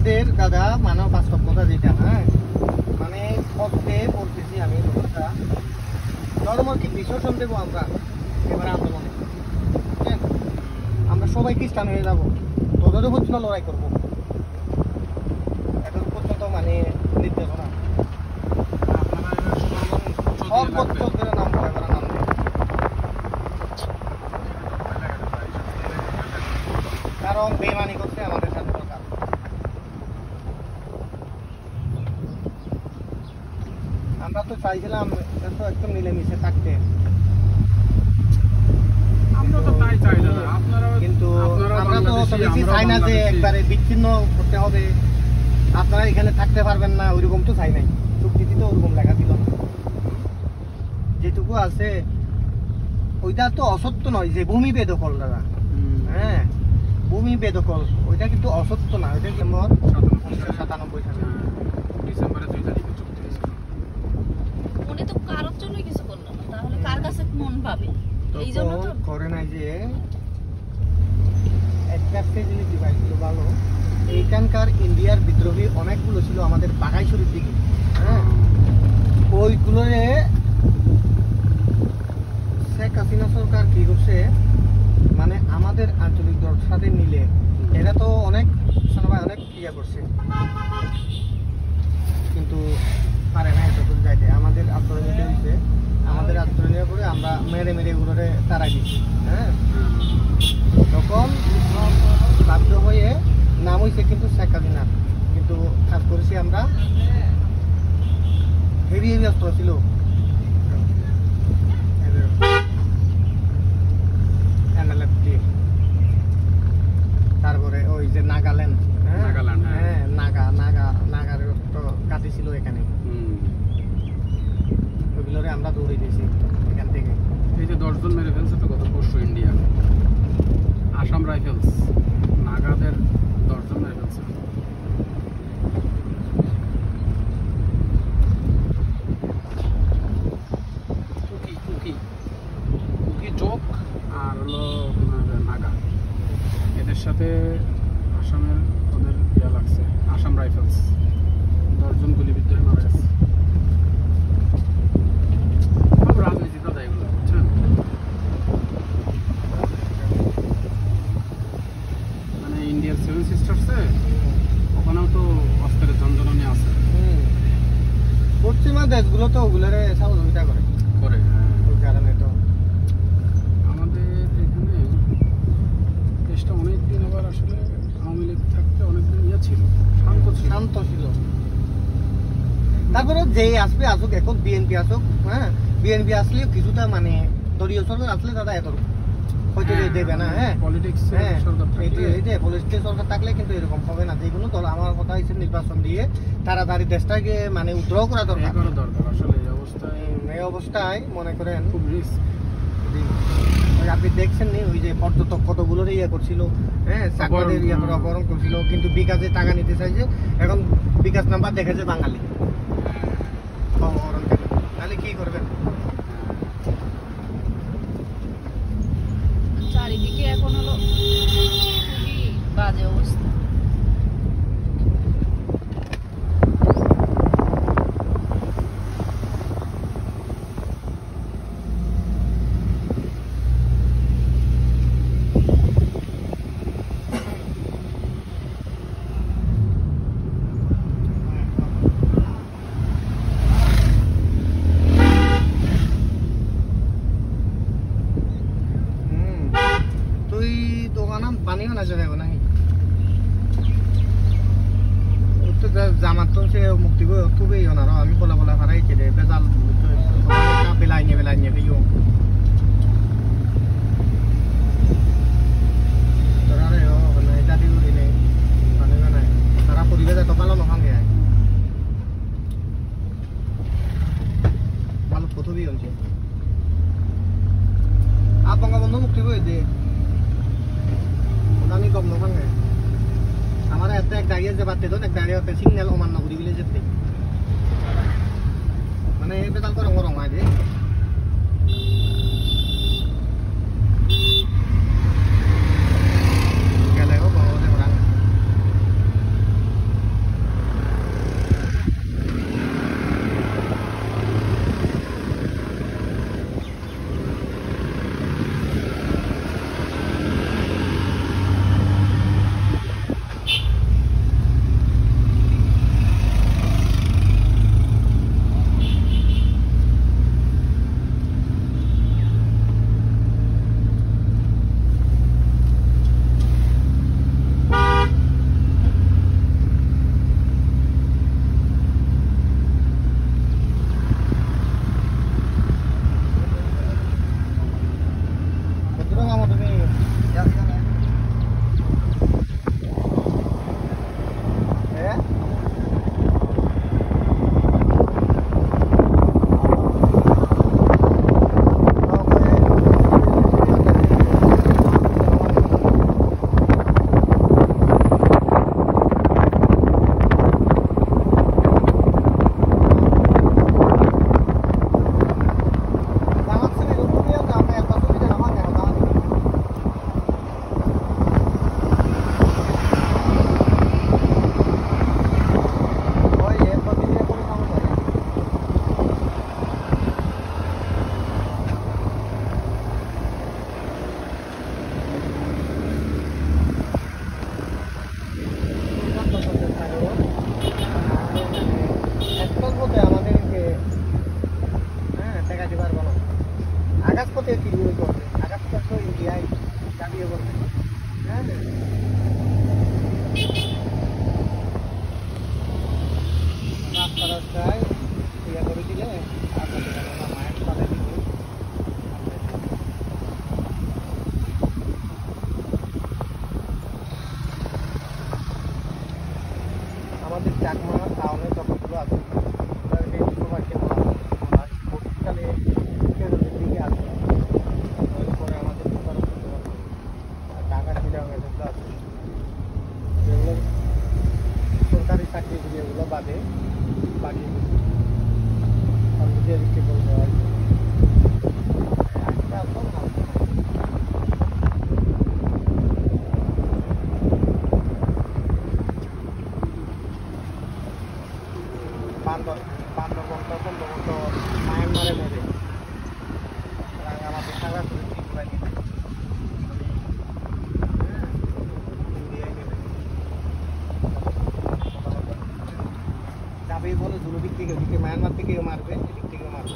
আমাদের দাদা মানব বাস্তবতা যেটা, হ্যাঁ মানে সত্যে বলতেছি আমি কথা, ধর্ম কি বিসর্জন দেবো আমরা এবার আন্দোলনে, হ্যাঁ আমরা সবাই খ্রিস্টান হয়ে যাবো, তোদেরও হচ্ছিল লড়াই করবো, এত পর্যন্ত মানে নির্দেশনা সব পদ্ধতির নাম করে এবার নাম দেয়, কারণ বেমানি করছে আমাদের সাথে সরকার। আমরা তো চাইছিলাম একটু মিলেমিশে থাকতে, আমরা তো তাই চাই না, আপনারা কিন্তু আমরা তো বেশি চাই না যে একবারে বিচ্ছিন্ন করতে হবে, আপনারা এখানে থাকতে পারবেন না, ওইরকম তো চাই নাই, চুক্তিতে তো ওরকম লেখা ছিল না, যেটুকু আছে ওইটা তো অসত্য নয় যে ভূমি বেদখল দাদা, হ্যাঁ ভূমি বেদখল ওইটা কিন্তু অসত্য না, ওইটা ডিসেম্বর 1997 সালে ডিসেম্বরের 2 তারিখে চুক্তি হয়েছে। উনি তো কারোর জন্য কিছু করলো না, তাহলে কার কাছে মন পাবে? এই জন্য তো করে নাই যে একটা জিনিস ডিভাইস ছিল ভালো, এইখানকার ইন্ডিয়ার বিদ্রোহী অনেকগুলো ছিল আমাদের বাঘাইছড়ির দিকে, হ্যাঁ ওইগুলোরে শেখ হাসিনা সরকার কি করছে মানে আমাদের আঞ্চলিক দলের সাথে মিলে এরা তো অনেক অনেক ক্রিয়া করছে, কিন্তু পারে না এতদূর যাইতে, আমাদের আশ্রয় নিতে দিচ্ছে, আমাদের আশ্রয় নেওয়ার পরে আমরা মেরে মেরে এগুলোরে তাড়াই দিচ্ছি, হ্যাঁ তখন বাধ্য হয়ে নাম হয়েছে কিন্তু শেখ হাসিনা, কিন্তু কাজ করেছি আমরা হেভি হেভি অস্ত্র ছিল, তারপরে ওই যে নাগাল্যান্ড, হ্যাঁ নাগার অস্ত্র কাটি ছিল এখানে, ওইগুলোরে আমরা দৌড়ে দিয়েছি এখান থেকে। এই যে 10 জন মেরে ফেলছে তো গত পরশু ইন্ডিয়া, আসাম রাইফেলস নাগাদের 10 জন মেরে ফেলছে। কুকি চোখ আর হলো নাগা, এদের সাথে আসামের ওদের ইয়া লাগছে, আসাম রাইফেলস 10 জন গুলিবিদ্ধ মারা গেছে। রাজনীতি দাদা এগুলো বুঝছেন, মানে ইন্ডিয়ার 7 সিস্টার্সে ওখানেও তো অস্ত্রের জঞ্জননী আছে, পশ্চিমা দেশগুলো তো ওগুলোরে সহযোগিতা করে করে ওই কারণে তো আমাদের এখানে দেশটা অনেকদিন আবার আসলে আওয়ামী লীগ থাকতে অনেকদিন ইয়ে ছিল, শান্ত ছিল। তারপরে যে আসবে আসুক, এখন বিএনপি আসুক, হ্যাঁ বিএনপি আসলেও কিছুটা মানে দলীয় সরকার আসলে দাদা এত হয়তো দেবে না, হ্যাঁ পলিটিক্স সরকার থাকলে, এইটাই পলিটিক্স সরকার থাকলে কিন্তু এরকম হবে না, যে কোনো দল আমার কথা হচ্ছে নির্বাচন দিয়ে তাড়াতাড়ি দেশটাকে মানে উদ্ধার করা দরকার আসলে এই অবস্থায় মনে করেন খুব রিস্ক। আপনি দেখছেন নি ওই যে পর্যটক কতগুলো ইয়ে করছিল, হ্যাঁ চাকরির ইয়ে করে অপহরণ করছিল, কিন্তু বিকাশে টাকা নিতে চাইছে, এখন বিকাশ নাম্বার দেখেছে বাঙালি, অপহরণ তাহলে কি করবেন? চারিদিকে এখন হলো খুবই বাজে অবস্থা। পানিও না যাবে নাকি জামাত তো সে মুক্তি খুবই ওনার আমি বলা বলা হারাই কে বেজাল বেলাই নিয়ে গেও তারা জাতি করি নেই পানি নাই তারা পরিবেশ এত ভালো নহাঙ্গে ভালো প্রথমই হচ্ছে আর বঙ্গবন্ধু মুক্তি বই দিয়ে আমি গম নভাঙে আমার এত এক দাঁড়িয়ে যে বাদ দিত এক দাঁড়িয়ে সিগন্যাল অমান্য করি বলে যেতে মানে বেতাল করে রং হয় যে গেলে দিয়ে বলবে হ্যাঁ রাস্তায় ইয়ে করে দিলে মায়ের পালে দিবে আমাদের চাকমা টাউনে যতগুলো আছে পশ্চিমকালে কেরলের দিকে আছে পরে আমাদের ঢাকা চিটাগাং যেগুলো আছে যেগুলো সরকারি চাকরিগুলি এগুলো বাদে বাকি বিক্রি করতে হয় বান্দরবনটা সম্ভবত মায়ানমারে নেবে রাঙামাটি সারা করে ত্রিপুরায় নেবে ইন্ডিয়ায় নেবে যাবেই বলে দুদিক থেকে ওদিকে মায়ানমার থেকেও মারবে এদিক থেকেও মারবে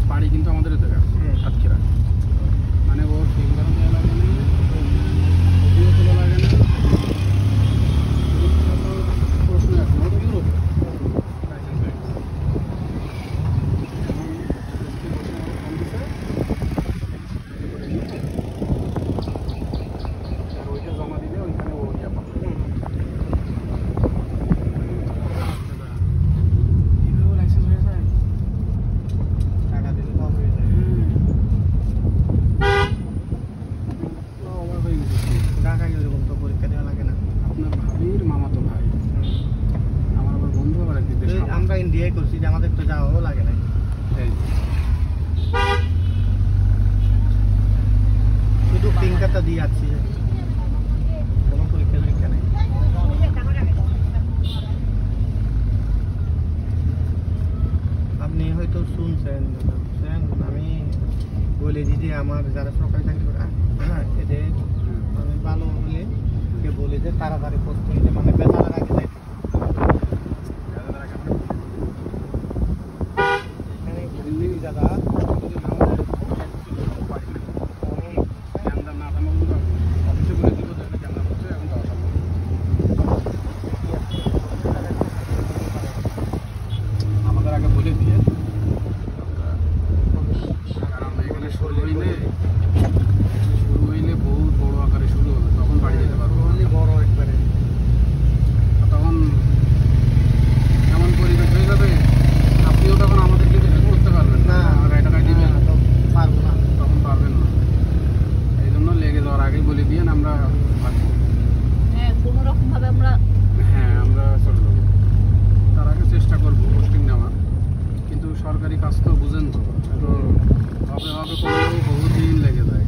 বাড়ি কিন্তু আমাদের জায়গা সাতক্ষীরা মানে ওর ফিঙ্গার দেওয়া লাগে না ছবিও তোলা লাগে না প্রশ্ন আছে ওটা ইউরোপ লাইসেন্স হয়ে গেছে আর ওইটা জমা দিলে ওইখানে ও ইয়া পাবে লাইসেন্স হয়ে যায় টাকা দিলে সব হয়ে যায় ঢাকায় ওরকম তো পরীক্ষা দেওয়া লাগে না আপনার ভাবির মামাতো ভাই আমার আবার বন্ধু আবার একদিন দেশ আমরা ইন্ডিয়ায় করছি যে আমাদের তো যাওয়াও লাগে না শুধু পিঙ্ক কার্ডটা দিয়ে যাচ্ছি কোনো পরীক্ষা নেই আপনি হয়তো শুনছেন আমি বলেছি যে আমার যারা সরকারি চাকরি করে এদের মানে ভালো হলে কে বলে যে তাড়াতাড়ি পোস্ট নিতে মানে বেতার আগে যায় দাদা আমাদের আগে বলে দিয়ে কারণ এখানে শুরু হইলে বহুত বড় আকারে শুরু হবে তখন বাড়ি যেতে পারবো বড় একবারে তখন এমন পরিবেশ হয়ে যাবে আপনিও তখন আমাদেরকে হেল্প করতে পারবেন না টাকা দিবেন পারবো না তখন পারবেন না এই জন্য লেগে যাওয়ার আগেই বলে দিয়ে আমরা হ্যাঁ কোনো রকম ভাবে আমরা চলে যাবো তার আগে চেষ্টা করবো পোস্টিং নেওয়ার কিন্তু সরকারি কাজ তো বুঝেন তো তো হবে করলেও বহুদিন লেগে যায়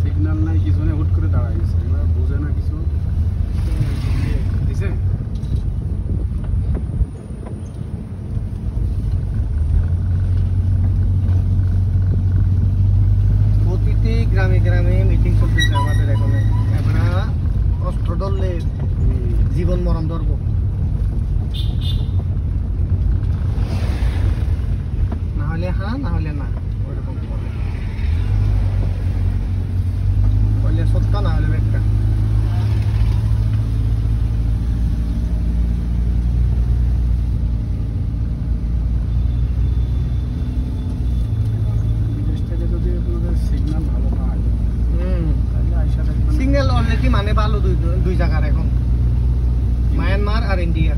সিগন্যাল নাই কিছু নেই হুট করে দাঁড়াই গেছে এবার বুঝে না কিছু দিছে প্রতিটি গ্রামে গ্রামে মিটিং করতেছে আমাদের এখানে আমরা অস্ত্র ধরলে জীবন মরণ ধরবো না হলে হ্যাঁ না হলে না ওইরকম হলে সত্য না হলে ব্যাখ্যা বিদেশ থেকে যদি আপনাদের সিগন্যাল ভালো পায় তাহলে আইসা দেখবেন সিঙ্গেল অলরেডি মানে ভালো দুই জায়গার এখন মায়ানমার আর ইন্ডিয়া